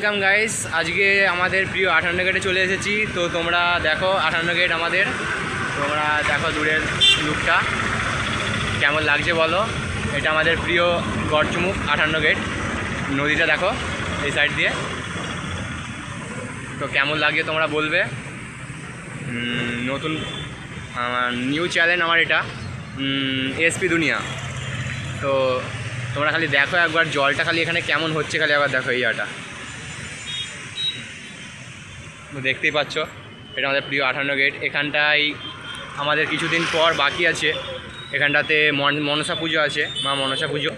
Welcome guys. আজকে আমাদের প্রিয় 58 গেটে চলে এসেছি। তো তোমরা দেখো 58 গেট আমাদের, তোমরা দেখো দূরের লুকটা কেমন লাগছে বলো। এটা আমাদের প্রিয় গড়চুমুক 58 গেট। নদীটা দেখো এই সাইড দিয়ে, তো কেমন লাগছে তোমরা বলবে। নতুন নিউ চ্যানেল আমার এটা, এসপি দুনিয়া। তো তোমরা খালি দেখো একবার জলটা খালি এখানে কেমন হচ্ছে, খালি একবার দেখো এই ইয়াটা দেখতেই পাচ্ছ। এটা আমাদের প্রিয় 58 গেট। এখানটায় আমাদের কিছুদিন পর বাকি আছে, এখানটাতে মনসা পুজো আছে, মা মনসা পুজো।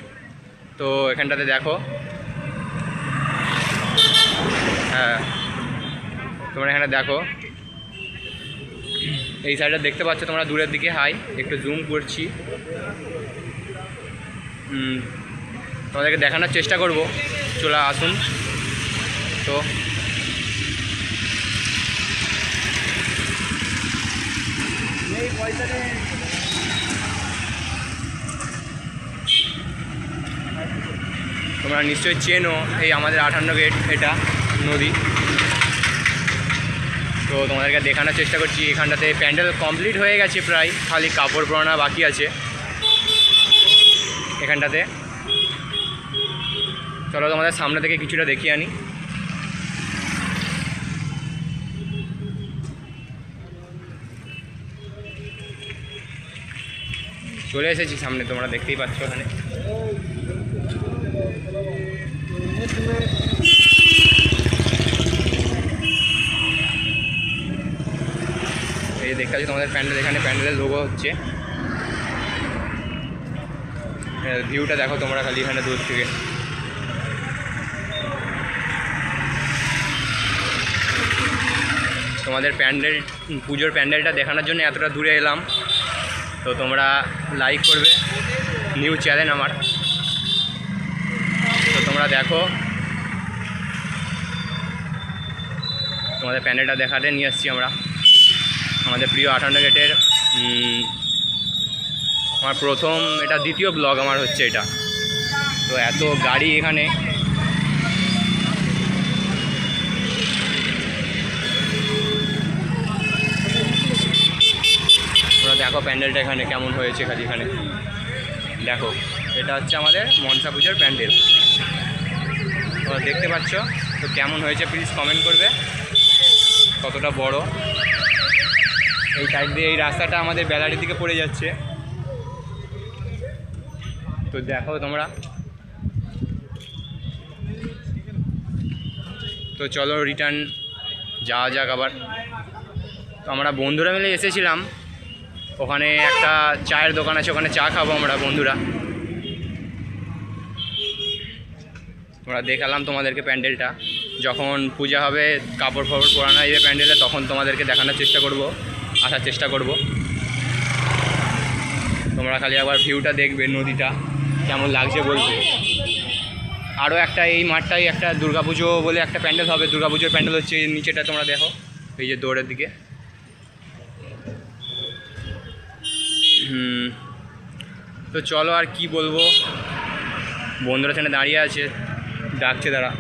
তো এখানটাতে দেখো, হ্যাঁ তোমরা এখানে দেখো এই সাইডটা দেখতে পাচ্ছ তোমরা দূরের দিকে। হাই একটু জুম করছি, তোমাদেরকে দেখানোর চেষ্টা করব। চলে আসুন। তো তোমরা নিশ্চয়ই চেনো এই আমাদের 58 গেট, এটা নদী। তো তোমাদেরকে দেখানোর চেষ্টা করছি। এখানটাতে প্যান্ডেল কমপ্লিট হয়ে গেছে প্রায়, খালি কাপড় পরানো বাকি আছে এখানটাতে। চলো তোমাদের সামনে থেকে কিছুটা দেখিয়ে আনি। চলে এসেছি সামনে, তোমরা দেখতেই পাচ্ছ ওখানে। এই দেখতে পাচ্ছি তোমাদের প্যান্ডেল, এখানে প্যান্ডেলের লোগো হচ্ছে। ভিউটা দেখো তোমরা খালি এখানে দূর থেকে। তোমাদের প্যান্ডেল, পুজোর প্যান্ডেলটা দেখানোর জন্য এতটা দূরে এলাম। তো তোমরা লাইক করবে, নিউ চ্যানেল আমার। তো তোমরা দেখো, তোমাদের প্যান্ডেলটা দেখাতে নিয়ে আসছি আমরা। আমাদের প্রিয় 58 গেটের আমার প্রথম, এটা দ্বিতীয় ব্লগ আমার হচ্ছে এটা। তো এত গাড়ি এখানে, তোমরা দেখো প্যান্ডেলটা এখানে কেমন হয়েছে। খালি এখানে দেখো, এটা হচ্ছে আমাদের মনসা পুজোর প্যান্ডেল, তোমরা দেখতে পাচ্ছ। তো কেমন হয়েছে প্লিজ কমেন্ট করবে, কতটা বড়। এই সাইড দিয়ে এই রাস্তাটা আমাদের বেলারির দিকে পড়ে যাচ্ছে। তো দেখো তোমরা। তো চলো রিটার্ন যাওয়া যাক আবার। তো আমরা বন্ধুরা মিলে এসেছিলাম, ওখানে একটা চায়ের দোকান আছে, ওখানে চা খাবো আমরা বন্ধুরা। আমরা দেখালাম তোমাদেরকে প্যান্ডেলটা, যখন পূজা হবে কাপড় ফাপড় পরানো হবে প্যান্ডেলে, তখন তোমাদেরকে দেখানোর চেষ্টা করব, আসার চেষ্টা করব। তোমরা খালি আবার ভিউটা দেখবে, নদীটা কেমন লাগছে বলবে। আরও একটা এই মাঠটাই একটা দুর্গাপুজো বলে একটা প্যান্ডেল হবে, দুর্গাপুজোর প্যান্ডেল হচ্ছে এই নিচেটা, তোমরা দেখো এই যে দৌড়ের দিকে। তো চলো আর কি বলবো, বন্ধুরা এখানে দাঁড়িয়ে আছে, ডাকছে তারা।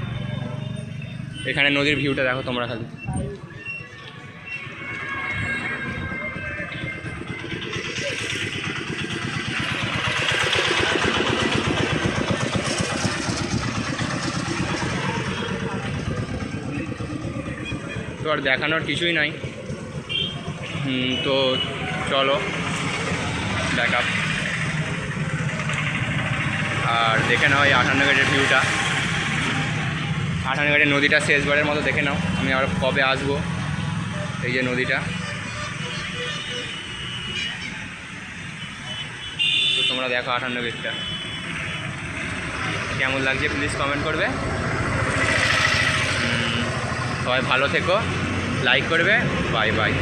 এখানে নদীর ভিউটা দেখো তোমরা খালি। তো আর দেখানোর কিছুই নাই। তো চলো ব্যাক আপ আর দেখে নাও এই 58 গেটের ভিউটা। 58 গেটের নদীটা শেষবারের মতো দেখে নাও। আমি আবার কবে আসবো। এই যে নদীটা, তো তোমরা দেখো 58 গেটটা কেমন লাগছে প্লিজ কমেন্ট করবে। সবাই ভালো থেকো, লাইক করবে। Bye bye.